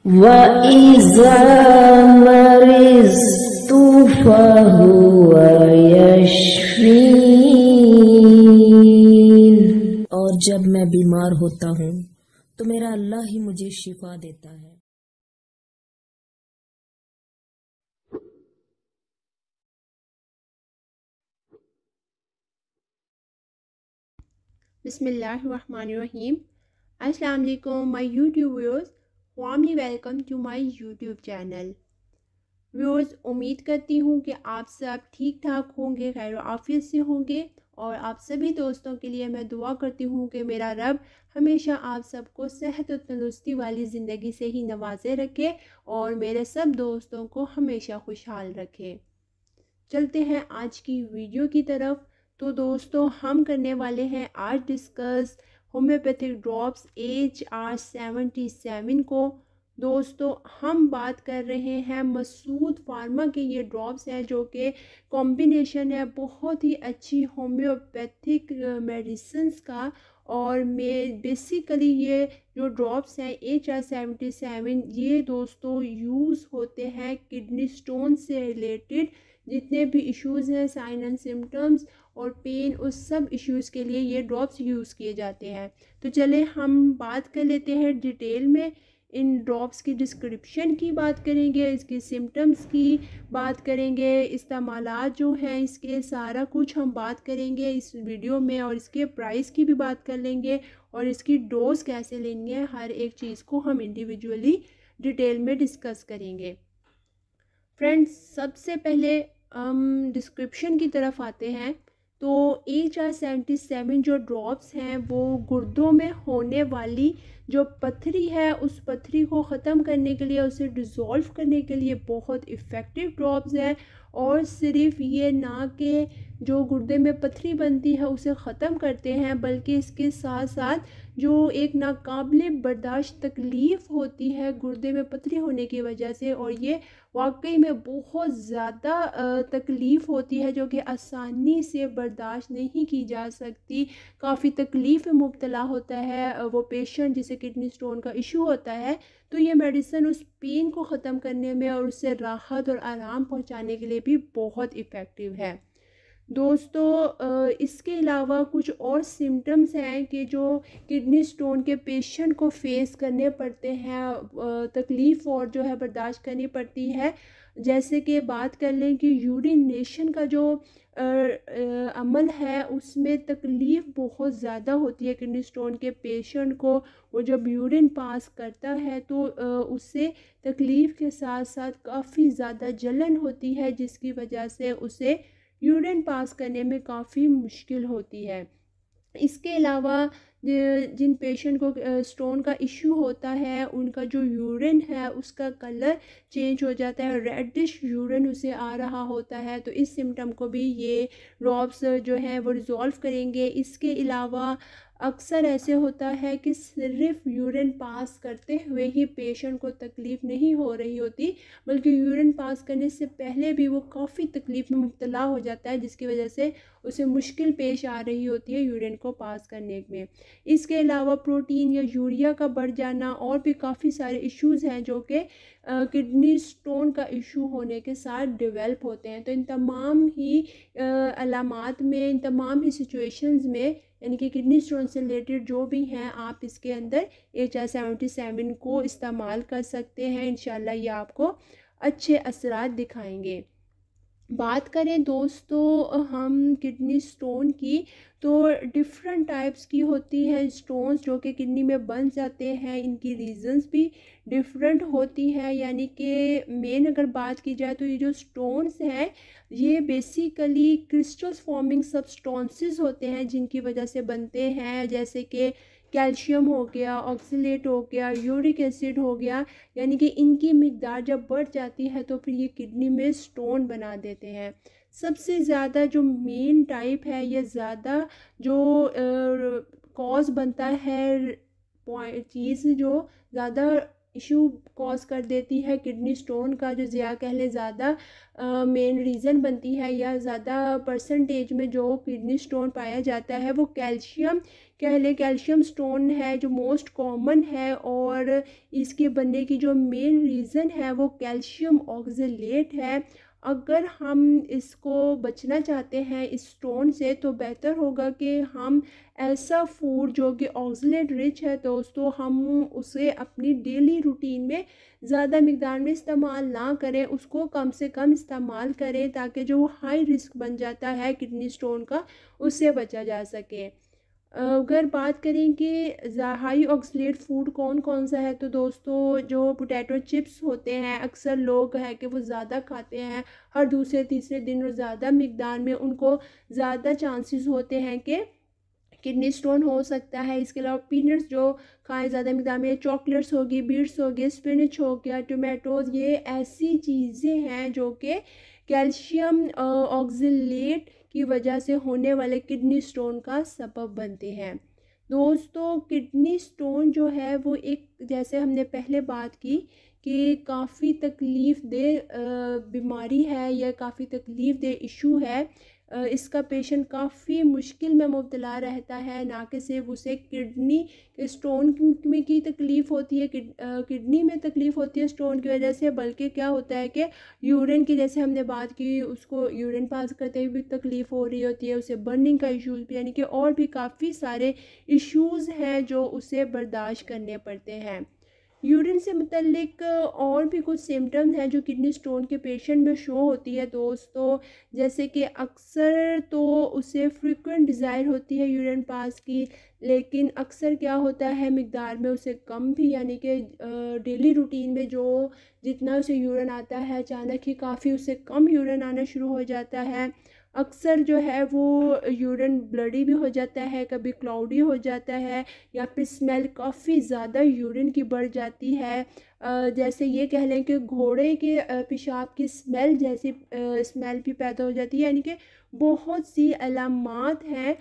वइज़ा मरिज़्तु फहुव यशफ़ीन। और जब मैं बीमार होता हूँ तो मेरा अल्लाह ही मुझे शिफा देता है। बिस्मिल्लाहिर्रहमानिर्रहीम। अस्सलाम वालेकुम my YouTube viewers, warmly welcome to my YouTube channel. Viewers, उम्मीद करती हूँ कि आप सब ठीक ठाक होंगे, खैर आफियत से होंगे। और आप सभी दोस्तों के लिए मैं दुआ करती हूँ कि मेरा रब हमेशा आप सबको सेहत और तंदुरुस्ती वाली ज़िंदगी से ही नवाजे रखे और मेरे सब दोस्तों को हमेशा खुशहाल रखे। चलते हैं आज की वीडियो की तरफ। तो दोस्तों, हम करने वाले हैं आज डिस्कस होम्योपैथिक ड्रॉप्स HR-77 को। दोस्तों, हम बात कर रहे हैं मसूद फार्मा के ये ड्रॉप्स हैं जो कि कॉम्बिनेशन है बहुत ही अच्छी होम्योपैथिक मेडिसिन्स का। और मैं बेसिकली ये जो ड्रॉप्स हैं HR-77 ये दोस्तों यूज़ होते हैं किडनी स्टोन से रिलेटेड जितने भी इश्यूज़ हैं, साइन एंड सिम्टम्स और पेन, उस सब इश्यूज़ के लिए ये ड्रॉप्स यूज़ किए जाते हैं। तो चले हम बात कर लेते हैं डिटेल में इन ड्रॉप्स की डिस्क्रिप्शन की बात करेंगे, इसकी सिम्टम्स की बात करेंगे, इस्तेमालात जो हैं इसके सारा कुछ हम बात करेंगे इस वीडियो में। और इसके प्राइस की भी बात कर लेंगे और इसकी डोज कैसे लेनी है, हर एक चीज़ को हम इंडिविजुअली डिटेल में डिस्कस करेंगे। फ्रेंड्स, सबसे पहले हम डिस्क्रिप्शन की तरफ आते हैं। तो HR-77 जो ड्रॉप्स हैं वो गुर्दों में होने वाली जो पथरी है उस पथरी को ख़त्म करने के लिए, उसे डिज़ोल्व करने के लिए बहुत इफ़ेक्टिव ड्रॉप्स हैं। और सिर्फ ये ना कि जो गुर्दे में पथरी बनती है उसे ख़त्म करते हैं, बल्कि इसके साथ साथ जो एक नाकाबिले बर्दाश्त तकलीफ़ होती है गुर्दे में पथरी होने की वजह से, और ये वाकई में बहुत ज़्यादा तकलीफ़ होती है जो कि आसानी से बर्दाश्त नहीं की जा सकती। काफ़ी तकलीफ़ में मुब्तला होता है वो पेशेंट जिसे किडनी स्टोन का इशू होता है। तो ये मेडिसिन उस पेन को ख़त्म करने में और उससे राहत और आराम पहुंचाने के लिए भी बहुत इफ़ेक्टिव है। दोस्तों, इसके अलावा कुछ और सिम्टम्स हैं कि जो किडनी स्टोन के पेशेंट को फेस करने पड़ते हैं, तकलीफ़ और जो है बर्दाश्त करनी पड़ती है। जैसे कि बात कर लें कि यूरिनेशन का जो अमल है उसमें तकलीफ़ बहुत ज़्यादा होती है किडनी स्टोन के पेशेंट को। वो जब यूरिन पास करता है तो उससे तकलीफ़ के साथ साथ काफ़ी ज़्यादा जलन होती है, जिसकी वजह से उसे यूरिन पास करने में काफ़ी मुश्किल होती है। इसके अलावा जिन पेशेंट को स्टोन का इशू होता है उनका जो यूरिन है उसका कलर चेंज हो जाता है, रेडिश यूरिन उसे आ रहा होता है। तो इस सिम्टम को भी ये ड्रॉप्स जो है वो रिज़ॉल्व करेंगे। इसके अलावा अक्सर ऐसे होता है कि सिर्फ यूरिन पास करते हुए ही पेशेंट को तकलीफ़ नहीं हो रही होती, बल्कि यूरिन पास करने से पहले भी वो काफ़ी तकलीफ़ में मुब्तला हो जाता है, जिसकी वजह से उसे मुश्किल पेश आ रही होती है यूरिन को पास करने में। इसके अलावा प्रोटीन या यूरिया का बढ़ जाना और भी काफ़ी सारे इश्यूज़ हैं जो कि किडनी स्टोन का इशू होने के साथ डेवलप होते हैं। तो इन तमाम ही अलामात में, इन तमाम ही सिचुएशंस में, यानी कि किडनी स्टोन से रिलेटेड जो भी हैं, आप इसके अंदर HR-77 को इस्तेमाल कर सकते हैं। इंशाल्लाह ये आपको अच्छे असरात दिखाएंगे। बात करें दोस्तों हम किडनी स्टोन की, तो डिफरेंट टाइप्स की होती है स्टोन्स जो कि किडनी में बन जाते हैं। इनकी रीज़न्स भी डिफरेंट होती है। यानी कि मेन अगर बात की जाए तो ये जो स्टोन्स हैं ये बेसिकली क्रिस्टल्स फॉर्मिंग सबस्टेंसेस होते हैं जिनकी वजह से बनते हैं, जैसे कि कैल्शियम हो गया, ऑक्सलेट हो गया, यूरिक एसिड हो गया। यानी कि इनकी मिकदार जब बढ़ जाती है तो फिर ये किडनी में स्टोन बना देते हैं। सबसे ज़्यादा जो मेन टाइप है, ये ज़्यादा जो कॉज बनता है, चीज़ जो ज़्यादा इशू कॉज कर देती है। किडनी स्टोन का जो ज़्यादा कह लें ज़्यादा मेन रीज़न बनती है या ज़्यादा परसेंटेज में जो किडनी स्टोन पाया जाता है वो कैल्शियम कह लें, कैल्शियम स्टोन है जो मोस्ट कॉमन है। और इसके बनने की जो मेन रीज़न है वो कैल्शियम ऑक्सलेट है। अगर हम इसको बचना चाहते हैं इस स्टोन से तो बेहतर होगा कि हम ऐसा फूड जो कि ऑक्सलेट रिच है दोस्तों, हम उसे अपनी डेली रूटीन में ज़्यादा मिकदार में इस्तेमाल ना करें, उसको कम से कम इस्तेमाल करें ताकि जो हाई रिस्क बन जाता है किडनी स्टोन का उससे बचा जा सके। अगर बात करें कि हाई ऑक्सलेट फूड कौन कौन सा है तो दोस्तों जो पोटैटो चिप्स होते हैं, अक्सर लोग हैं कि वो ज़्यादा खाते हैं हर दूसरे तीसरे दिन और ज़्यादा मिकदार में, उनको ज़्यादा चांसेस होते हैं कि किडनी स्टोन हो सकता है। इसके अलावा पीनट्स जो खाएं ज़्यादा मिकदार में, चॉकलेट्स होगी, बीट्स हो गए, स्पिनच हो गया, टोमेटोज़, ये ऐसी चीज़ें हैं जो कि कैल्शियम ऑक्सलेट की वजह से होने वाले किडनी स्टोन का सबब बनते हैं। दोस्तों किडनी स्टोन जो है वो एक, जैसे हमने पहले बात की कि काफ़ी तकलीफ़ दे बीमारी है या काफ़ी तकलीफ़ दे इशू है। इसका पेशेंट काफ़ी मुश्किल में मुब्तला रहता है, ना कि सिर्फ उसे किडनी के स्टोन में की तकलीफ़ होती है, किडनी में तकलीफ़ होती है स्टोन की वजह से, बल्कि क्या होता है कि यूरिन की, जैसे हमने बात की, उसको यूरिन पास करते हुए भी तकलीफ़ हो रही होती है, उसे बर्निंग का इशूज़ भी, यानी कि और भी काफ़ी सारे इश्यूज़ हैं जो उसे बर्दाश्त करने पड़ते हैं। यूरिन से मुतल्लिक और भी कुछ सिम्टम्स हैं जो किडनी स्टोन के पेशेंट में शो होती है दोस्तों, जैसे कि अक्सर तो उसे फ्रीक्वेंट डिज़ायर होती है यूरिन पास की, लेकिन अक्सर क्या होता है मिकदार में उसे कम भी, यानी कि डेली रूटीन में जो जितना उसे यूरिन आता है अचानक ही काफ़ी उसे कम यूरिन आना शुरू हो जाता है। अक्सर जो है वो यूरिन ब्लडी भी हो जाता है, कभी क्लाउडी हो जाता है, या फिर स्मेल काफ़ी ज़्यादा यूरिन की बढ़ जाती है। जैसे ये कह लें कि घोड़े के पेशाब की स्मेल जैसी स्मेल भी पैदा हो जाती है, यानी कि बहुत सी अलामात हैं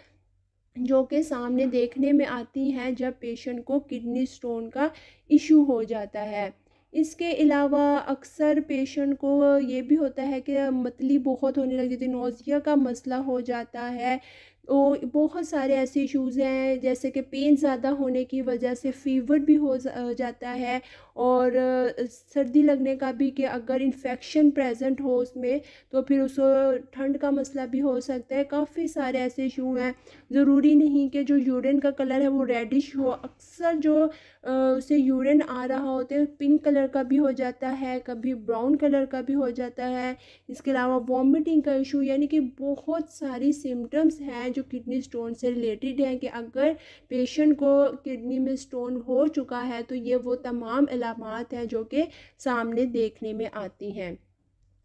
जो कि सामने देखने में आती हैं जब पेशेंट को किडनी स्टोन का इशू हो जाता है। इसके अलावा अक्सर पेशेंट को ये भी होता है कि मतली बहुत होने लग जाती है, नौजिया का मसला हो जाता है। तो बहुत सारे ऐसे इश्यूज़ हैं, जैसे कि पेन ज़्यादा होने की वजह से फ़ीवर भी हो जाता है, और सर्दी लगने का भी, कि अगर इन्फेक्शन प्रेजेंट हो उसमें तो फिर उसको ठंड का मसला भी हो सकता है। काफ़ी सारे ऐसे इशू हैं, ज़रूरी नहीं कि जो यूरिन का कलर है वो रेडिश हो, अक्सर जो उसे यूरिन आ रहा होता है पिंक कलर का भी हो जाता है, कभी ब्राउन कलर का भी हो जाता है। इसके अलावा वॉमिटिंग का इशू, यानी कि बहुत सारी सिम्टम्स हैं जो किडनी स्टोन से रिलेटेड हैं, कि अगर पेशेंट को किडनी में स्टोन हो चुका है तो ये वो तमाम अलामात हैं जो कि सामने देखने में आती हैं।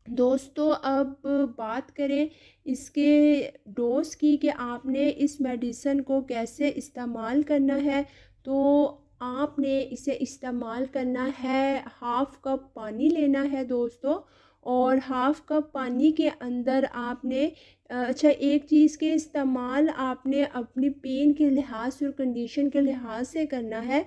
दोस्तों अब बात करें इसके डोज की, कि आपने इस मेडिसिन को कैसे इस्तेमाल करना है। तो आपने इसे इस्तेमाल करना है, हाफ़ कप पानी लेना है दोस्तों, और हाफ़ कप पानी के अंदर आपने अच्छा, एक चीज़ के इस्तेमाल आपने अपनी पेन के लिहाज से और कंडीशन के लिहाज से करना है,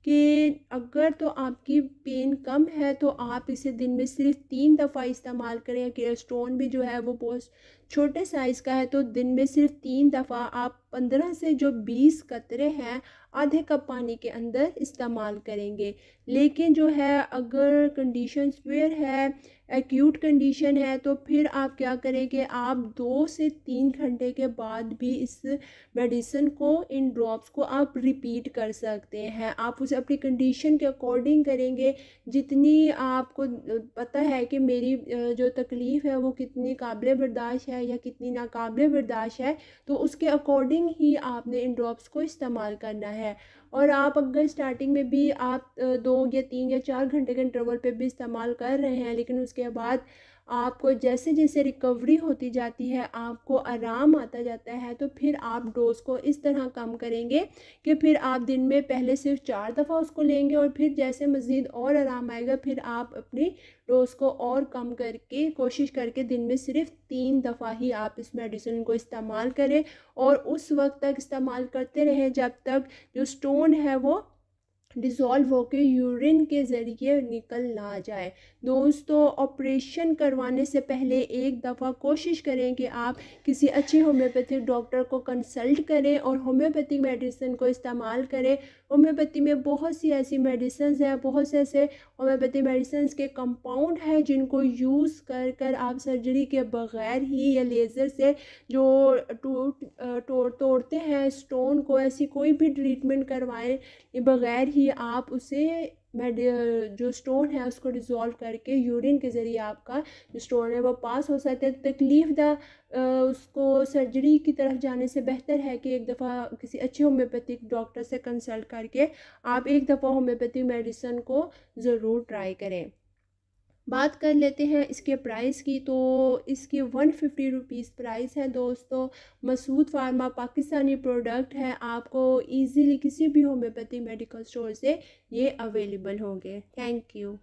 कि अगर तो आपकी पेन कम है तो आप इसे दिन में सिर्फ 3 दफ़ा इस्तेमाल करें, कि स्टोन भी जो है वो बहुत छोटे साइज़ का है, तो दिन में सिर्फ 3 दफ़ा आप 15 से जो 20 कतरे हैं आधे कप पानी के अंदर इस्तेमाल करेंगे। लेकिन जो है अगर कंडीशन सीवियर है, एक्यूट कंडीशन है, तो फिर आप क्या करें कि आप 2 से 3 घंटे के बाद भी इस मेडिसिन को, इन ड्रॉप्स को आप रिपीट कर सकते हैं। आप उसे अपनी कंडीशन के अकॉर्डिंग करेंगे, जितनी आपको पता है कि मेरी जो तकलीफ़ है वो कितनी काबिल बर्दाश्त है या कितनी नाकाबिल बर्दाश्त है, तो उसके अकॉर्डिंग ही आपने इन ड्रॉप्स को इस्तेमाल करना है। और आप अगर स्टार्टिंग में भी आप 2 या 3 या 4 घंटे के इंटरवल पे भी इस्तेमाल कर रहे हैं, लेकिन उसके बाद आपको जैसे जैसे रिकवरी होती जाती है, आपको आराम आता जाता है, तो फिर आप डोज को इस तरह कम करेंगे कि फिर आप दिन में पहले सिर्फ 4 दफ़ा उसको लेंगे, और फिर जैसे मज़ीद और आराम आएगा फिर आप अपनी डोज को और कम करके कोशिश करके दिन में सिर्फ 3 दफ़ा ही आप इस मेडिसिन को इस्तेमाल करें, और उस वक्त तक इस्तेमाल करते रहें जब तक जो स्टोन है वो डिज़ोल्व होकर यूरिन के ज़रिए निकल ना जाए। दोस्तों, ऑपरेशन करवाने से पहले एक दफ़ा कोशिश करें कि आप किसी अच्छे होम्योपैथिक डॉक्टर को कंसल्ट करें और होम्योपैथिक मेडिसिन को इस्तेमाल करें। होम्योपैथी में बहुत सी ऐसी मेडिसिन हैं, बहुत से ऐसे होम्योपैथी मेडिसिन के कंपाउंड हैं जिनको यूज़ कर कर आप सर्जरी के बग़ैर ही या लेज़र से जो तोड़ते हैं स्टोन को, ऐसी कोई भी ट्रीटमेंट करवाएं बग़ैर ही आप उसे जो स्टोन है उसको डिज़ोल्व करके यूरिन के ज़रिए आपका जो स्टोन है वो पास हो सकता है। तकलीफ़ उसको सर्जरी की तरफ जाने से बेहतर है कि एक दफ़ा किसी अच्छे होम्योपैथिक डॉक्टर से कंसल्ट करके आप एक दफ़ा होम्योपैथिक मेडिसिन को ज़रूर ट्राई करें। बात कर लेते हैं इसके प्राइस की, तो इसकी 150 रुपीज़ प्राइस है दोस्तों। मसूद फार्मा पाकिस्तानी प्रोडक्ट है, आपको इजीली किसी भी होम्योपैथिक मेडिकल स्टोर से ये अवेलेबल होंगे। Thank you.